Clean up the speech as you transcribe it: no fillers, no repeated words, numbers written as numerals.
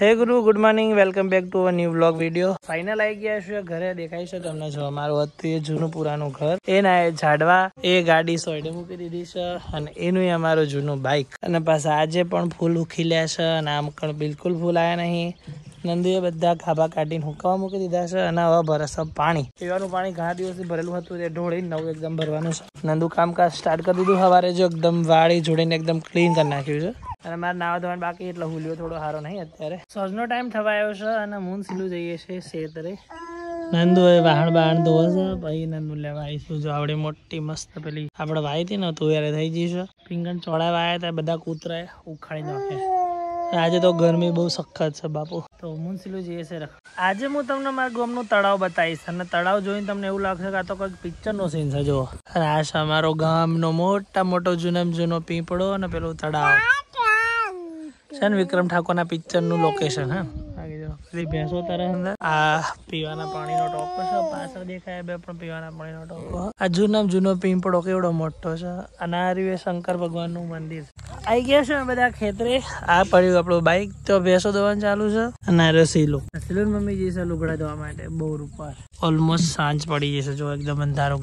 હે ગુરુ, good morning, welcome back to a new vlog video. Final આવી ગયા છે ઘરે. દેખાય છે તમને જો અમારું હતું એ જૂનું પુરાનું ઘર. એ ના એ ઝાડવા, એ ગાડી સોયડે મૂકી દીધી છે અને એનું અમારું જૂનું બાઇક. અને પાછા આજે પણ ફૂલ ઉખીલ્યા છે અને આમ પણ બિલકુલ ફૂલ આવ્યા નહીં. નંદુએ બધા ખાબા કાઢીને હુકાવા મૂકી દીધા છે અને હવે ભરસ પાણી. પીવાનું પાણી ઘણા દિવસથી ભરેલું હતું તે ઢોળીને નવું એકદમ ભરવાનું છે. નંદુ કામકાજ સ્ટાર્ટ કરી દીધું સવારે જો એકદમ વાળી જોડીને એકદમ ક્લીન કરી નાખ્યું છે. અને મારે નાવા ધોવાનું બાકી એટલે હુલ્યો થોડો સારો નહીં અત્યારે. સોજનો ટાઈમ થવા આવ્યો છે અને મૂન સીલું જઈએ છે શેતરે. નંદુ હવે વાહણ ધોવે છે. ભાઈ નંદુ લેવા આવીશું જો આવડે મોટી મસ્ત પેલી આપણે વાઈ હતી ને તું યારે થઈ જઈશ. પીંગણ ચોડાવા આવ્યા હતા બધા કૂતરાએ ઉખાડી નાખે. આજે તો ગરમી બહુ સખત છે બાપુ. તો મૂન સીલું જઈએ છે. આજે હું તમને મારા ગામનું તળાવ બતાવીશ અને તળાવ જોઈને તમને એવું લાગશે કે આ તો કંઈક પિક્ચરનો સીન છે. જો આ છે અમારો ગામનો મોટો જૂનો પીપળો અને પેલું તળાવ છે ને વિક્રમ ઠાકોરના પિક્ચરનું લોકેશન. હા પેલી ભેંસો તરફ અંદર આ પીવાના પાણીનો ટોકો છે. પાછળ દેખાય બે પણ પીવાના પાણીનો ટોકો. આ જૂનો પીપળો કેવડો મોટો છે અને આ રહ્યું શંકર ભગવાનનું મંદિર. આવી ગયા છે બધા ખેતરે. આ પડ્યું આપણું બાઈક તો ભેંસો દોવાનું ચાલુ છે અને આ રસીલું મમ્મી જઈશે લુગડા ધોવા માટે. બહુ ઉપર ઓલમોસ્ટ સાંજ પડી જશે જો એકદમ અંધારું.